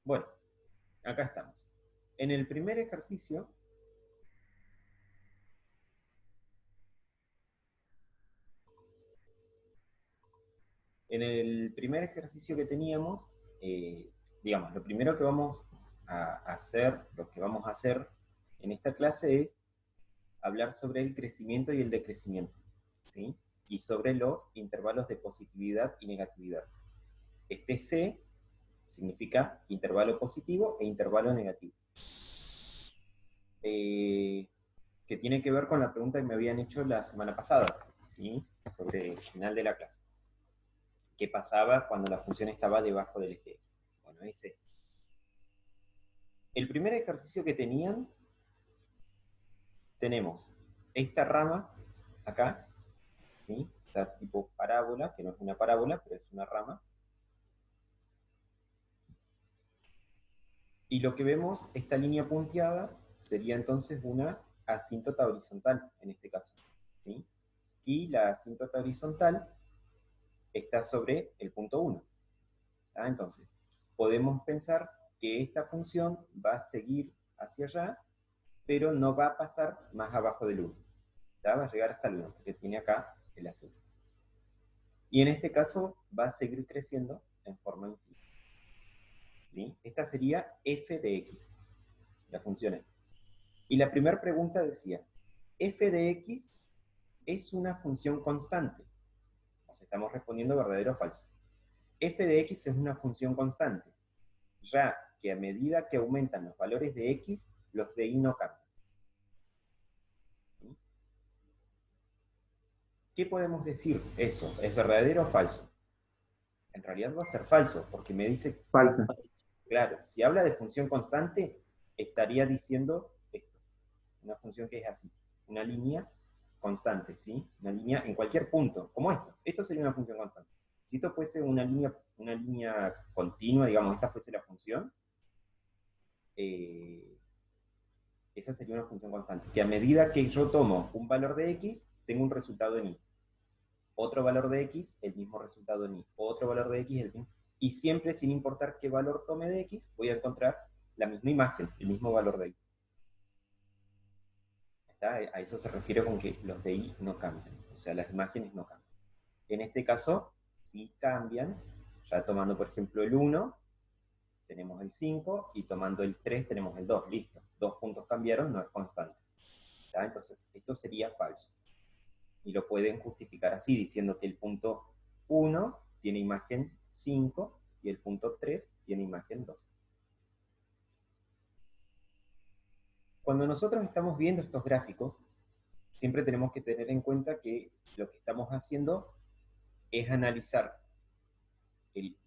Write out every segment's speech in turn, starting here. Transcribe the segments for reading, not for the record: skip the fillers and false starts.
Bueno, acá estamos. En el primer ejercicio, que teníamos, digamos, lo primero que vamos a hacer, lo que vamos a hacer en esta clase es hablar sobre el crecimiento y el decrecimiento, ¿sí? Y sobre los intervalos de positividad y negatividad. Este C significa intervalo positivo e intervalo negativo. Que tiene que ver con la pregunta que me habían hecho la semana pasada, ¿sí? Sobre el final de la clase. ¿Qué pasaba cuando la función estaba debajo del eje X? Bueno, ese. El primer ejercicio que tenían, tenemos esta rama acá, ¿sí? Esta tipo parábola, que no es una parábola, pero es una rama. Y lo que vemos, esta línea punteada, sería entonces una asíntota horizontal, en este caso, ¿sí? Y la asíntota horizontal está sobre el punto 1. Entonces, podemos pensar que esta función va a seguir hacia allá, pero no va a pasar más abajo del 1. Va a llegar hasta el 1, porque tiene acá el acento. Y en este caso va a seguir creciendo en forma infinita. ¿Sí? Esta sería f de x, la función f. Y la primera pregunta decía, f de x es una función constante. Nos estamos respondiendo verdadero o falso. F de x es una función constante, ya que a medida que aumentan los valores de x, los de y no cambian. ¿Sí? ¿Qué podemos decir? Eso, ¿es verdadero o falso? En realidad va a ser falso, porque me dice, Falsa. claro, si habla de función constante, estaría diciendo esto, una función que es así, una línea constante, ¿sí? Una línea en cualquier punto, como esto. Esto sería una función constante. Si esto fuese una línea continua, digamos, esta fuese la función, eh, esa sería una función constante. Que a medida que yo tomo un valor de x, tengo un resultado en y. Otro valor de x, el mismo resultado en y. Otro valor de x, el mismo. Y siempre, sin importar qué valor tome de x, voy a encontrar la misma imagen, el mismo valor de y. A eso se refiere con que los de y no cambian. O sea, las imágenes no cambian. En este caso, sí cambian. Ya tomando, por ejemplo, el 1, tenemos el 5, y tomando el 3 tenemos el 2. Listo. 2 puntos cambiaron, no es constante. Entonces, esto sería falso. Y lo pueden justificar así, diciendo que el punto 1 tiene imagen 5 y el punto 3 tiene imagen 2. Cuando nosotros estamos viendo estos gráficos, siempre tenemos que tener en cuenta que lo que estamos haciendo es analizar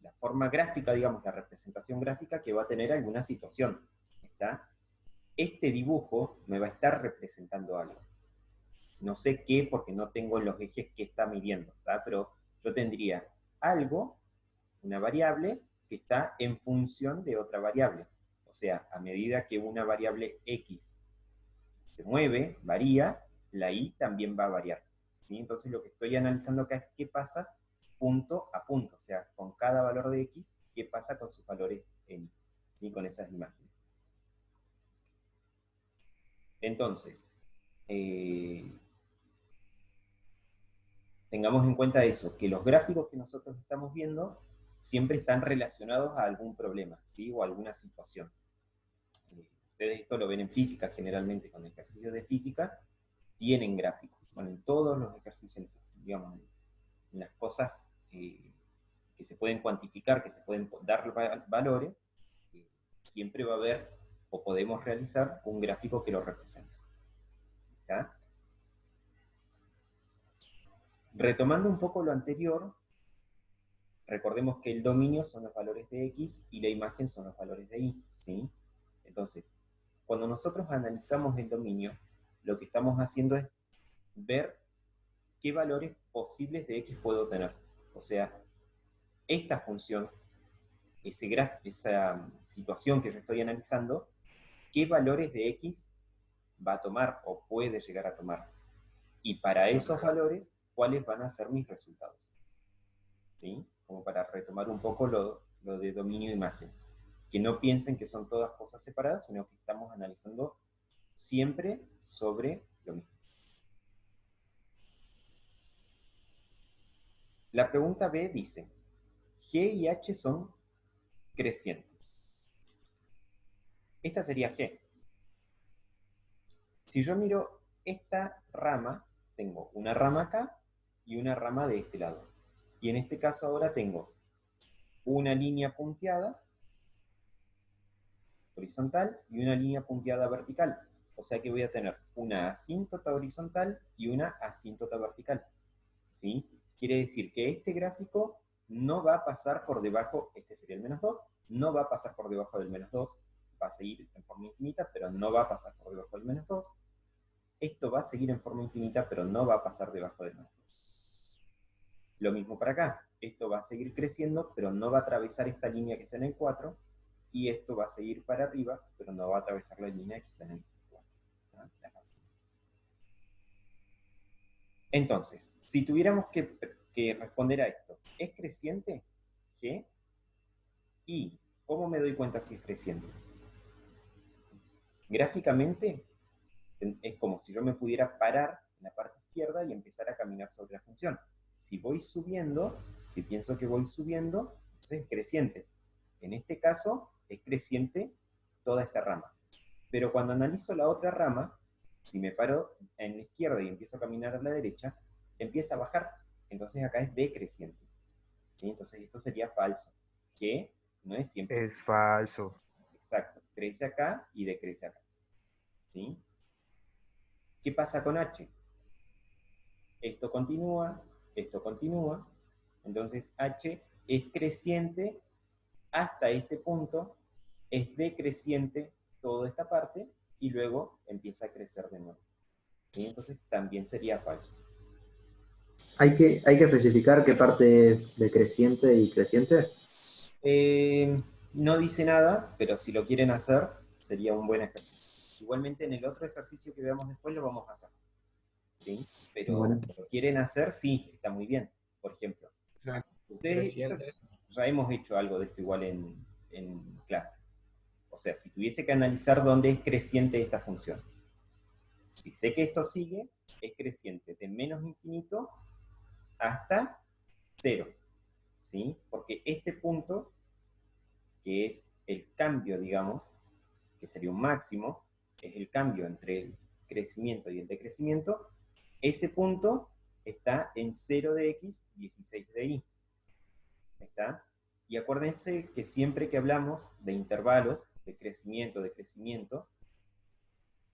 la forma gráfica, digamos, la representación gráfica que va a tener alguna situación. ¿Está? Este dibujo me va a estar representando algo. No sé qué, porque no tengo en los ejes que está midiendo, ¿está? Pero yo tendría algo, una variable, que está en función de otra variable. O sea, a medida que una variable x se mueve, varía, la y también va a variar. ¿Sí? Entonces lo que estoy analizando acá es qué pasa punto a punto, o sea, con cada valor de x, qué pasa con sus valores en y, ¿sí? Con esas imágenes. Entonces, tengamos en cuenta eso, que los gráficos que nosotros estamos viendo siempre están relacionados a algún problema, ¿sí? O a alguna situación. Ustedes esto lo ven en física generalmente, con ejercicios de física, tienen gráficos. Bueno, en todos los ejercicios, digamos, en las cosas que se pueden cuantificar, que se pueden dar valores, siempre va a haber o podemos realizar un gráfico que lo represente. ¿Ya? Retomando un poco lo anterior, recordemos que el dominio son los valores de x y la imagen son los valores de y, ¿sí? Entonces, cuando nosotros analizamos el dominio, lo que estamos haciendo es ver qué valores posibles de x puedo tener. O sea, esta función, esa situación que yo estoy analizando, qué valores de x va a tomar o puede llegar a tomar. Y para esos valores, ¿cuáles van a ser mis resultados? ¿Sí? Como para retomar un poco lo de dominio de imagen. que no piensen que son todas cosas separadas, sino que estamos analizando siempre sobre lo mismo. La pregunta B dice, G y H son crecientes. Esta sería G. Si yo miro esta rama, tengo una rama acá y una rama de este lado. Y en este caso ahora tengo una línea punteada horizontal y una línea punteada vertical. O sea que voy a tener una asíntota horizontal y una asíntota vertical. ¿Sí? Quiere decir que este gráfico no va a pasar por debajo, este sería el menos 2, no va a pasar por debajo del menos 2, va a seguir en forma infinita, pero no va a pasar por debajo del menos 2. Esto va a seguir en forma infinita, pero no va a pasar debajo del menos 2. Lo mismo para acá, esto va a seguir creciendo, pero no va a atravesar esta línea que está en el 4, y esto va a seguir para arriba, pero no va a atravesar la línea que está en el 4. ¿Ah? Entonces, si tuviéramos que responder a esto, ¿es creciente G? ¿Y cómo me doy cuenta si es creciente? Gráficamente, es como si yo me pudiera parar en la parte izquierda y empezar a caminar sobre la función. Si voy subiendo, si pienso que voy subiendo, entonces es creciente. En este caso, es creciente toda esta rama. Pero cuando analizo la otra rama, si me paro en la izquierda y empiezo a caminar a la derecha, empieza a bajar. Entonces acá es decreciente. ¿Sí? Entonces esto sería falso. G no es siempre. Es falso. Exacto. Crece acá y decrece acá. ¿Sí? ¿Qué pasa con H? Esto continúa, entonces H es creciente hasta este punto, es decreciente toda esta parte y luego empieza a crecer de nuevo. ¿Sí? Entonces también sería falso. Hay que especificar qué parte es decreciente y creciente. No dice nada, pero si lo quieren hacer, sería un buen ejercicio. Igualmente en el otro ejercicio que veamos después lo vamos a hacer. ¿Sí? Pero Bueno. si lo quieren hacer, sí, está muy bien. Por ejemplo, Exacto. ustedes Creciente. ya hemos hecho algo de esto igual en clase. O sea, si tuviese que analizar dónde es creciente esta función. Si sé que esto sigue, es creciente de menos infinito hasta 0. ¿Sí? Porque este punto, que es el cambio, digamos, que sería un máximo, es el cambio entre el crecimiento y el decrecimiento, ese punto está en 0 de x, 16 de y. ¿Está? Y acuérdense que siempre que hablamos de intervalos de crecimiento,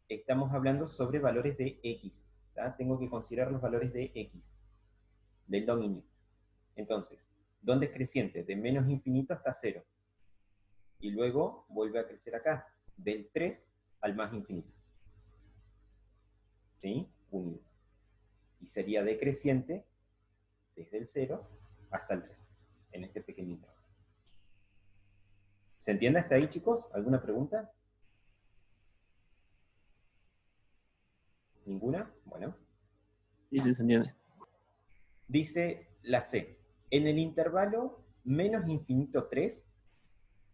estamos hablando sobre valores de x. ¿Tá? Tengo que considerar los valores de x, del dominio. Entonces, ¿dónde es creciente? De menos infinito hasta 0. Y luego vuelve a crecer acá, del 3 al más infinito. ¿Sí? Unido. Y sería decreciente desde el 0 hasta el 3, en este pequeño intervalo. ¿Se entiende hasta ahí, chicos? ¿Alguna pregunta? ¿Ninguna? Bueno. Sí, sí, se entiende. Dice la C. En el intervalo menos infinito 3,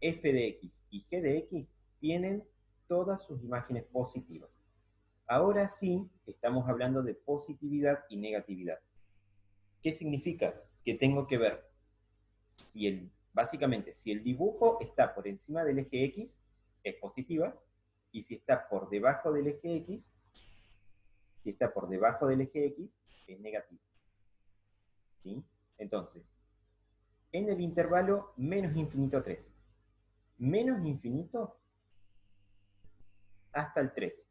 f de x y g de x tienen todas sus imágenes positivas. Ahora sí, estamos hablando de positividad y negatividad. ¿Qué significa? Que tengo que ver si básicamente, si el dibujo está por encima del eje X, es positiva, y si está por debajo del eje X, es negativa. ¿Sí? Entonces, en el intervalo menos infinito 3, menos infinito hasta el 3.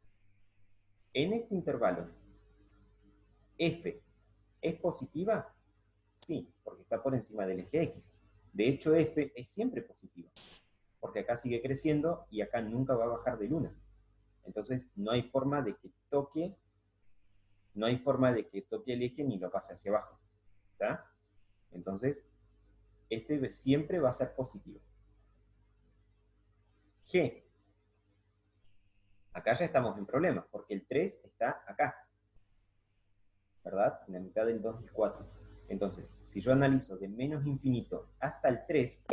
En este intervalo, f es positiva, sí, porque está por encima del eje X. De hecho, f es siempre positiva, porque acá sigue creciendo y acá nunca va a bajar del 1. Entonces, no hay forma de que toque el eje ni lo pase hacia abajo. ¿Está? Entonces, f siempre va a ser positivo. G. Acá ya estamos en problemas, porque el 3 está acá. ¿Verdad? En la mitad del 2 y 4. Entonces, si yo analizo de menos infinito hasta el 3,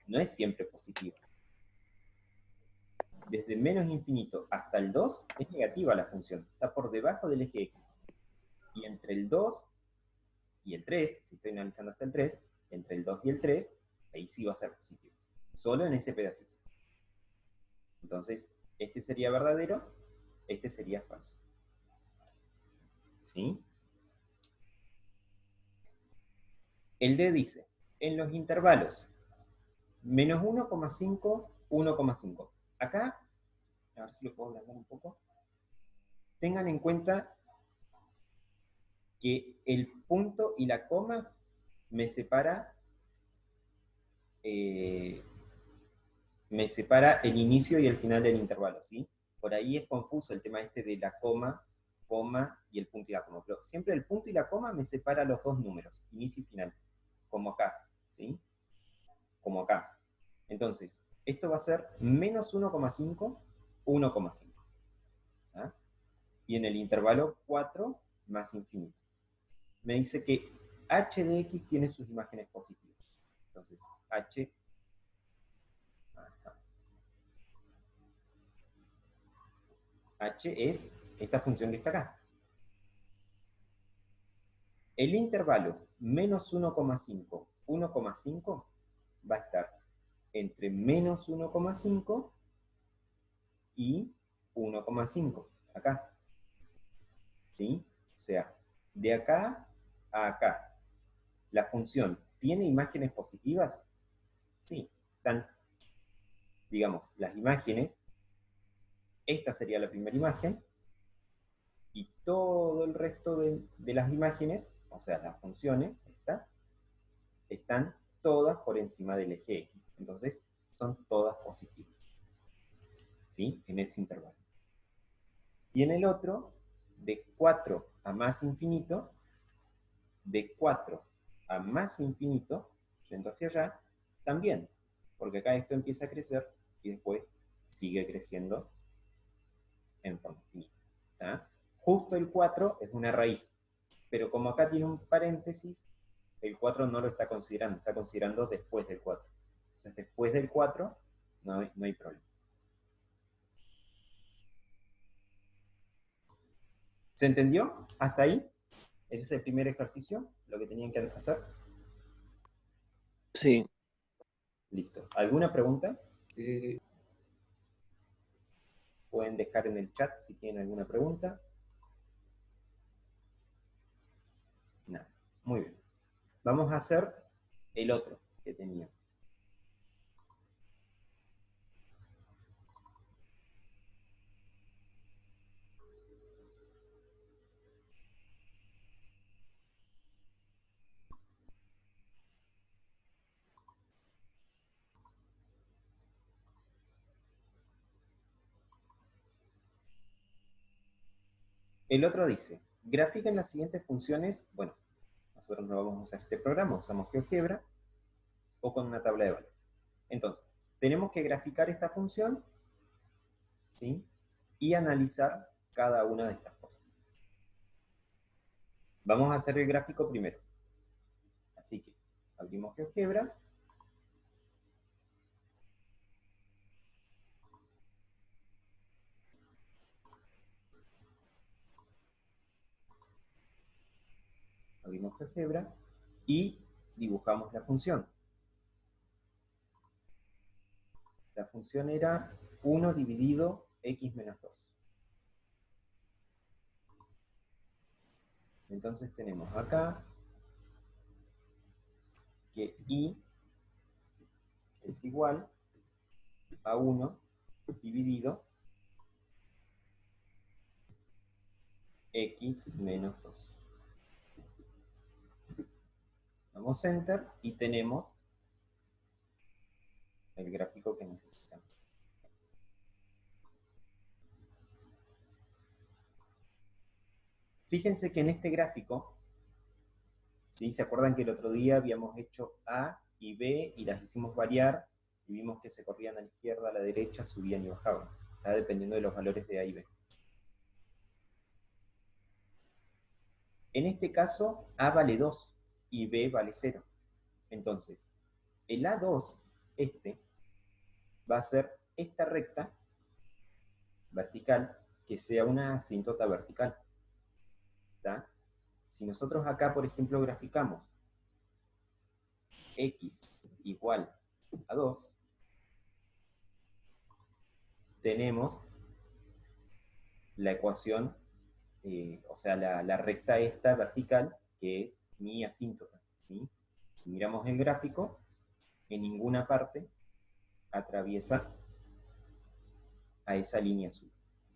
no es siempre positivo. Desde menos infinito hasta el 2 es negativa la función, está por debajo del eje X. Y entre el 2 y el 3, si estoy analizando hasta el 3, entre el 2 y el 3, ahí sí va a ser positivo. Solo en ese pedacito. Entonces, este sería verdadero, este sería falso. ¿Sí? El D dice, en los intervalos menos 1,5, 1,5. Acá, a ver si lo puedo alargar un poco. Tengan en cuenta que el punto y la coma me separa el inicio y el final del intervalo, ¿sí? Por ahí es confuso el tema este de la coma y el punto y la coma. Pero siempre el punto y la coma me separa los dos números, inicio y final, como acá, ¿sí? Como acá. Entonces, esto va a ser menos 1,5, 1,5. ¿Ah? Y en el intervalo 4 más infinito. Me dice que h de x tiene sus imágenes positivas. Entonces, h... h es esta función que está acá. El intervalo menos 1,5, 1,5 va a estar entre menos 1,5 y 1,5, acá. ¿Sí? O sea, de acá a acá, ¿la función tiene imágenes positivas? Sí, están, digamos, las imágenes, esta sería la primera imagen, y todo el resto de las imágenes, o sea, las funciones, están todas por encima del eje X. Entonces, son todas positivas. ¿Sí? En ese intervalo. Y en el otro, de 4 a más infinito, de 4 a más infinito, yendo hacia allá, también. Porque acá esto empieza a crecer y después sigue creciendo en forma infinita. ¿Tá? Justo el 4 es una raíz. Pero como acá tiene un paréntesis, el 4 no lo está considerando después del 4. Entonces, después del 4 no hay problema. ¿Se entendió? ¿Hasta ahí? Ese es el primer ejercicio, lo que tenían que hacer. Sí. Listo. ¿Alguna pregunta? Sí. Pueden dejar en el chat si tienen alguna pregunta. Nada. Muy bien. Vamos a hacer el otro que tenía. El otro dice, grafiquen las siguientes funciones. Bueno, nosotros no vamos a usar este programa, usamos GeoGebra o con una tabla de valores. Entonces, tenemos que graficar esta función, ¿sí? Y analizar cada una de estas cosas. Vamos a hacer el gráfico primero. Así que abrimos GeoGebra. Abrimos GeoGebra y dibujamos la función. La función era 1 dividido x menos 2. Entonces tenemos acá que y es igual a 1 dividido x menos 2. Damos Enter y tenemos el gráfico que necesitamos. Fíjense que en este gráfico, ¿sí? ¿Se acuerdan que el otro día habíamos hecho A y B y las hicimos variar y vimos que se corrían a la izquierda, a la derecha, subían y bajaban? Está dependiendo de los valores de A y B. En este caso, A vale 2 y B vale 0. Entonces, el A2 este va a ser esta recta vertical que sea una asíntota vertical. ¿Está? Si nosotros acá, por ejemplo, graficamos x igual a 2, tenemos la ecuación, o sea, la recta esta vertical, que es mi asíntota, ¿sí? Si miramos el gráfico, en ninguna parte atraviesa a esa línea azul.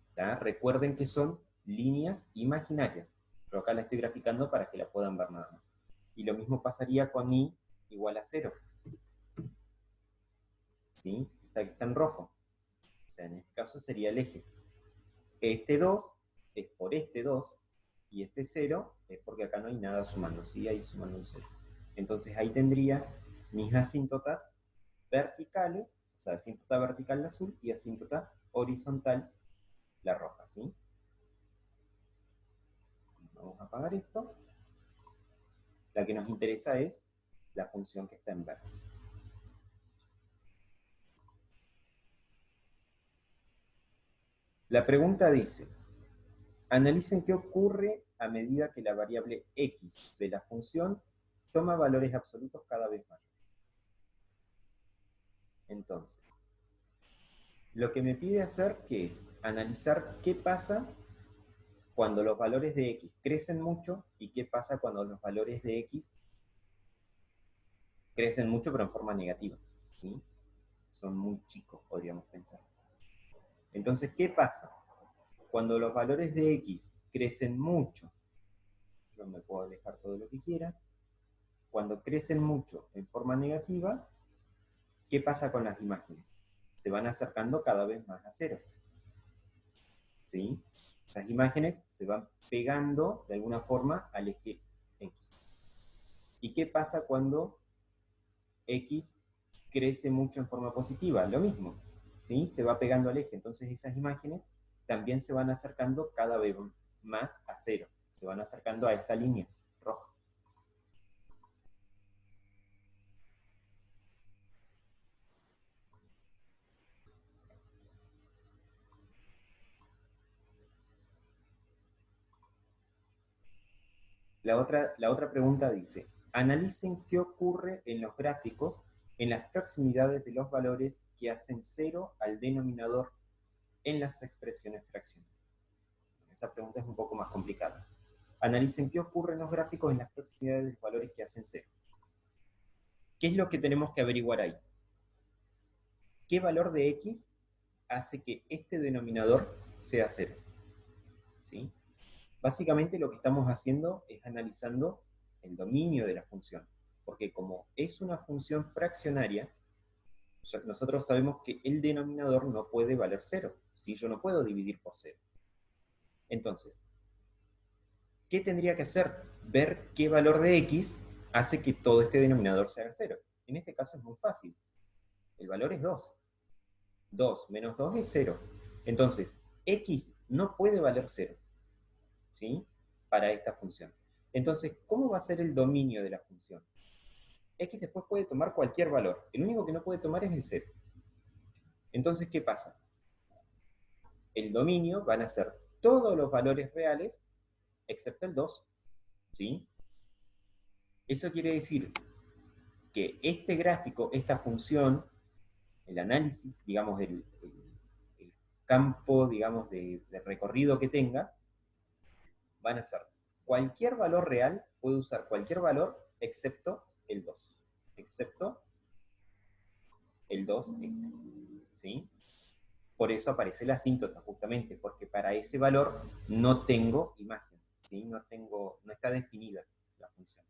¿Está? Recuerden que son líneas imaginarias, pero acá la estoy graficando para que la puedan ver nada más. Y lo mismo pasaría con i igual a 0. ¿Sí? Esta que está en rojo. O sea, en este caso sería el eje. Este 2 es por este 2, y este 0 es porque acá no hay nada sumando, sí hay sumando un 0. Entonces ahí tendría mis asíntotas verticales, o sea, asíntota vertical la azul y asíntota horizontal la roja, ¿sí? Vamos a apagar esto. La que nos interesa es la función que está en verde. La pregunta dice, analicen qué ocurre a medida que la variable x de la función toma valores absolutos cada vez mayores. Entonces, lo que me pide hacer, ¿qué es? Analizar qué pasa cuando los valores de x crecen mucho y qué pasa cuando los valores de x crecen mucho pero en forma negativa, ¿sí? Son muy chicos, podríamos pensar. Entonces, ¿qué pasa? Cuando los valores de x crecen mucho, yo me puedo alejar todo lo que quiera, cuando crecen mucho en forma negativa, ¿qué pasa con las imágenes? Se van acercando cada vez más a 0. ¿Sí? Esas imágenes se van pegando de alguna forma al eje X. ¿Y qué pasa cuando X crece mucho en forma positiva? Lo mismo, ¿sí? Se va pegando al eje, entonces esas imágenes también se van acercando cada vez más a 0. Se van acercando a esta línea roja. La otra pregunta dice, analicen qué ocurre en los gráficos en las proximidades de los valores que hacen 0 al denominador en las expresiones fraccionarias. Esa pregunta es un poco más complicada. Analicen qué ocurre en los gráficos en las proximidades de los valores que hacen 0. ¿Qué es lo que tenemos que averiguar ahí? ¿Qué valor de x hace que este denominador sea 0? ¿Sí? Básicamente lo que estamos haciendo es analizando el dominio de la función, porque como es una función fraccionaria, nosotros sabemos que el denominador no puede valer 0, ¿sí? Yo no puedo dividir por 0. Entonces, ¿qué tendría que hacer? Ver qué valor de x hace que todo este denominador se haga 0. En este caso es muy fácil. El valor es 2. 2 menos 2 es 0. Entonces, x no puede valer 0. ¿Sí? Para esta función. Entonces, ¿cómo va a ser el dominio de la función? X después puede tomar cualquier valor. El único que no puede tomar es el 0. Entonces, ¿qué pasa? El dominio van a ser todos los valores reales excepto el 2. ¿Sí? Eso quiere decir que este gráfico, esta función, el análisis, digamos, el campo, digamos, de recorrido que tenga, van a ser cualquier valor real, puede usar cualquier valor excepto el 2. Excepto el 2 este. ¿Sí? Por eso aparece la asíntota, justamente, porque para ese valor no tengo imagen, ¿sí? No está definida la función.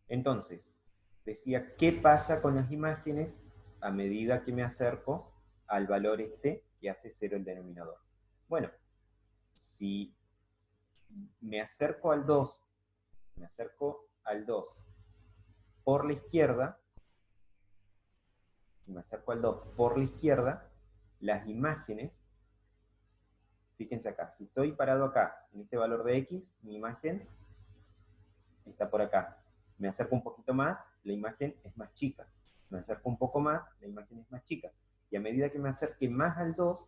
Entonces, decía, ¿qué pasa con las imágenes a medida que me acerco al valor este que hace 0 el denominador? Bueno, si me acerco al 2 por la izquierda, si me acerco al 2 por la izquierda, las imágenes, fíjense acá, si estoy parado acá, en este valor de x, mi imagen está por acá. Me acerco un poquito más, la imagen es más chica. Me acerco un poco más, la imagen es más chica. Y a medida que me acerque más al 2,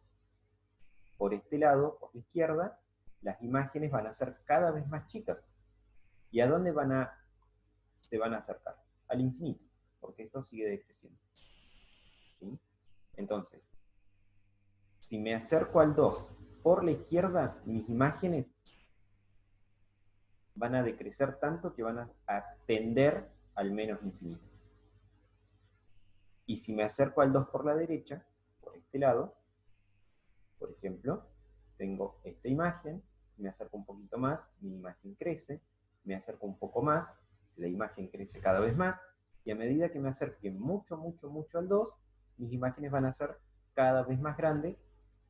por este lado, por la izquierda, las imágenes van a ser cada vez más chicas. ¿Y a dónde se van a acercar? Al infinito, porque esto sigue decreciendo. ¿Sí? Entonces, si me acerco al 2 por la izquierda, mis imágenes van a decrecer tanto que van a tender al menos infinito. Y si me acerco al 2 por la derecha, por este lado, por ejemplo, tengo esta imagen, me acerco un poquito más, mi imagen crece, me acerco un poco más, la imagen crece cada vez más, y a medida que me acerque mucho, mucho, mucho al 2, mis imágenes van a ser cada vez más grandes,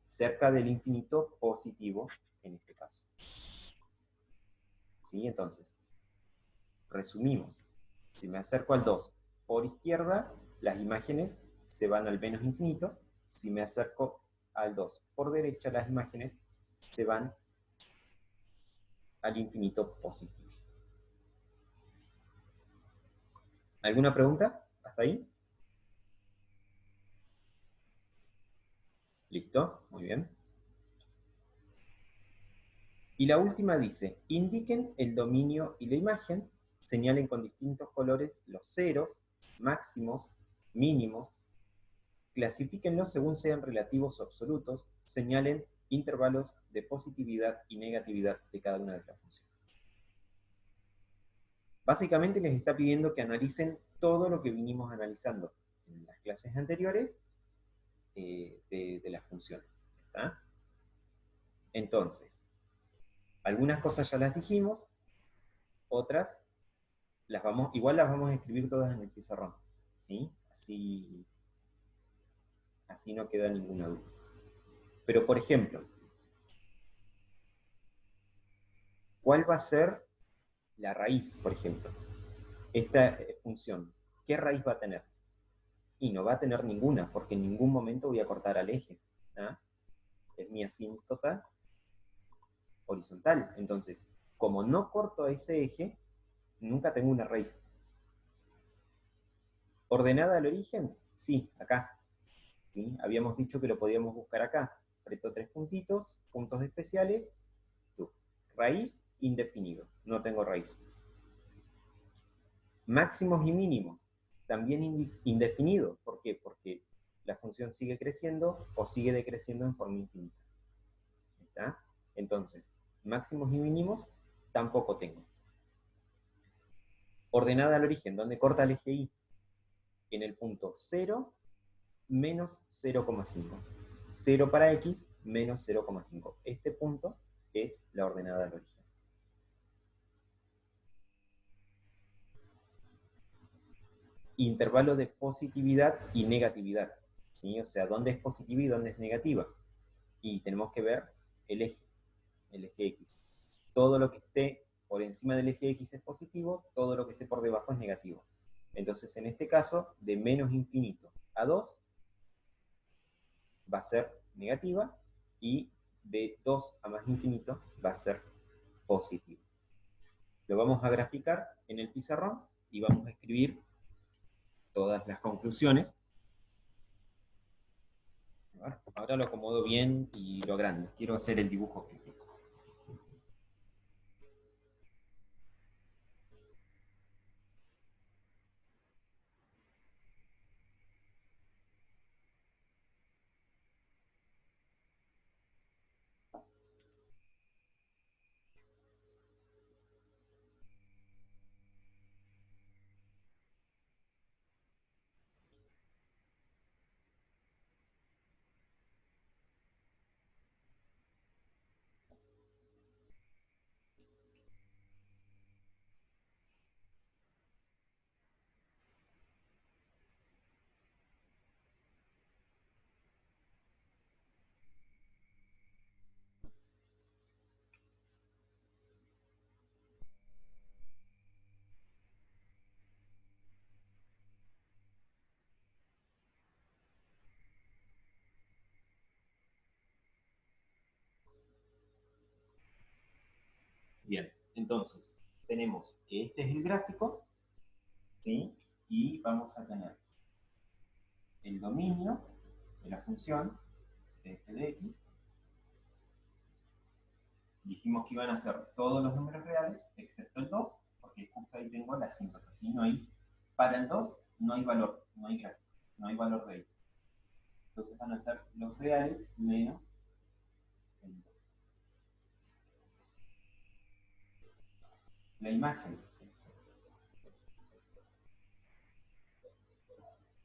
cerca del infinito positivo, en este caso. ¿Sí? Entonces, resumimos. Si me acerco al 2 por izquierda, las imágenes se van al menos infinito. Si me acerco al 2 por derecha, las imágenes se van al infinito positivo. ¿Alguna pregunta? ¿Hasta ahí? ¿Listo? Muy bien. Y la última dice, indiquen el dominio y la imagen, señalen con distintos colores los ceros, máximos, mínimos, clasifíquenlos según sean relativos o absolutos, señalen intervalos de positividad y negatividad de cada una de las funciones. Básicamente les está pidiendo que analicen todo lo que vinimos analizando en las clases anteriores de las funciones. ¿Está? Entonces, algunas cosas ya las dijimos, otras igual las vamos a escribir todas en el pizarrón, ¿sí? Así no queda ninguna duda. Pero, por ejemplo, ¿cuál va a ser la raíz, por ejemplo? Esta función, ¿qué raíz va a tener? Y no va a tener ninguna, porque en ningún momento voy a cortar al eje. ¿Ah? Es mi asíntota horizontal. Entonces, como no corto a ese eje, nunca tengo una raíz. ¿Ordenada al origen? Sí, acá. ¿Sí? Habíamos dicho que lo podíamos buscar acá. Aprieto 3 puntitos, puntos especiales, raíz indefinido. No tengo raíz. Máximos y mínimos, también indefinido. ¿Por qué? Porque la función sigue creciendo o sigue decreciendo en forma infinita. ¿Está? Entonces, máximos y mínimos tampoco tengo. Ordenada al origen, ¿dónde corta el eje Y? En el punto 0 menos 0,5. 0 para X menos 0,5. Este punto es la ordenada al origen. Intervalo de positividad y negatividad. ¿Sí? O sea, ¿dónde es positiva y dónde es negativa? Y tenemos que ver el eje X. Todo lo que esté por encima del eje X es positivo, todo lo que esté por debajo es negativo. Entonces, en este caso, de menos infinito a 2 va a ser negativa y de 2 a más infinito va a ser positivo. Lo vamos a graficar en el pizarrón y vamos a escribir todas las conclusiones. Ahora lo acomodo bien y lo agrando. Quiero hacer el dibujo crítico. Bien, entonces tenemos que este es el gráfico ¿sí? Y vamos a tener el dominio de la función de f de x. Dijimos que iban a ser todos los números reales, excepto el 2, porque justo ahí tengo la asíntota, ¿sí? No hay, para el 2 no hay valor, no hay gráfico, no hay valor de x. Entonces van a ser los reales menos el 2. La imagen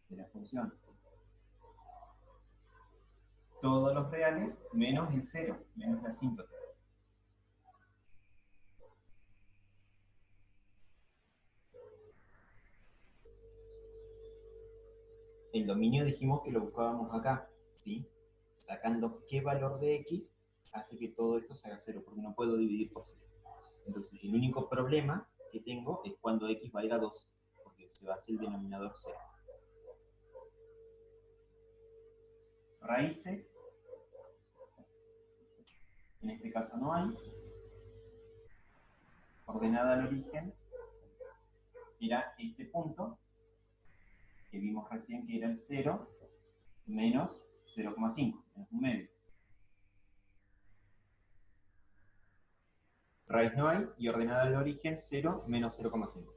de la función todos los reales menos el 0, menos la asíntota. El dominio dijimos que lo buscábamos acá, ¿sí? Sacando qué valor de x hace que todo esto se haga 0, porque no puedo dividir por 0. Entonces el único problema que tengo es cuando x valga 2, porque se va a hacer el denominador 0. Raíces, en este caso no hay. Ordenada al origen era este punto, que vimos recién que era el 0, menos 0,5, menos un medio. Raíz no hay, y ordenada al origen 0 menos 0,5.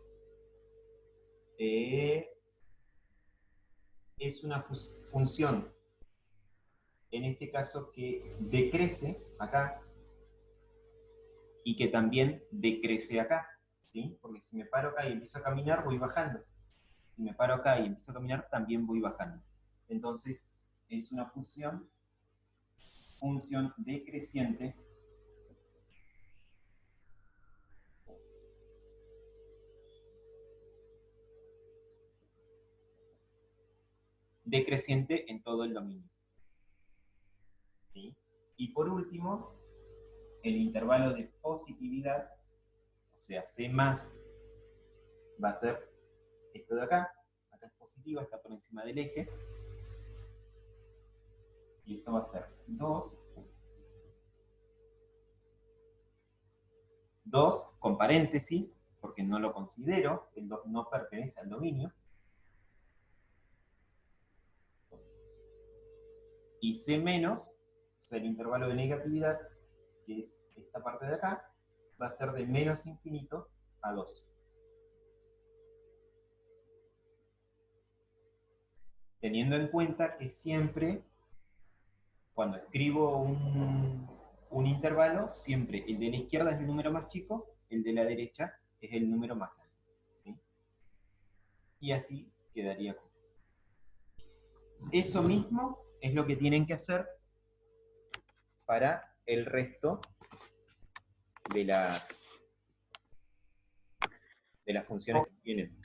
Es una función, en este caso, que decrece acá, y que también decrece acá, ¿sí? Porque si me paro acá y empiezo a caminar, voy bajando. Si me paro acá y empiezo a caminar, también voy bajando. Entonces, es una función decreciente en todo el dominio, ¿sí? Y por último, el intervalo de positividad, o sea, C más, va a ser esto de acá. Acá es positiva, está por encima del eje. Y esto va a ser 2 con paréntesis, porque no lo considero, el 2 no pertenece al dominio. Y C menos, o sea, el intervalo de negatividad, que es esta parte de acá, va a ser de menos infinito a 2. Teniendo en cuenta que siempre, cuando escribo un intervalo, siempre el de la izquierda es el número más chico, el de la derecha es el número más grande, ¿sí? Y así quedaría. Eso mismo es lo que tienen que hacer para el resto de las funciones que tienen.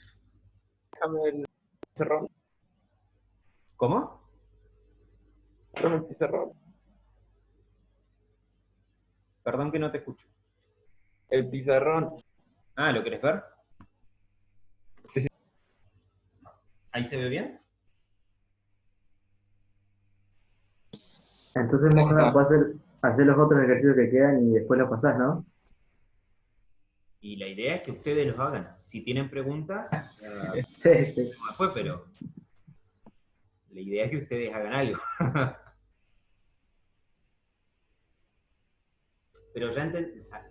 Déjame el pizarrón. ¿Cómo? Déjame el pizarrón. Perdón que no te escucho. El pizarrón. Ah, ¿lo querés ver? Sí, sí. ¿Ahí se ve bien? Entonces vos vas a hacer los otros ejercicios que quedan y después los pasás, ¿no? Y la idea es que ustedes los hagan. Si tienen preguntas, Sí, sí. después, pero la idea es que ustedes hagan algo. Pero ya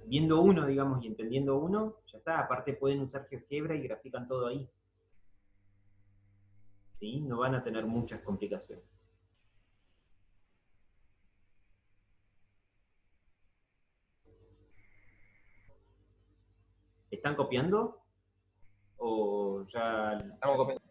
viendo uno, digamos, y entendiendo uno, ya está. Aparte pueden usar GeoGebra y grafican todo ahí. ¿Sí? No van a tener muchas complicaciones. ¿Están copiando? ¿O ya...? Estamos copiando.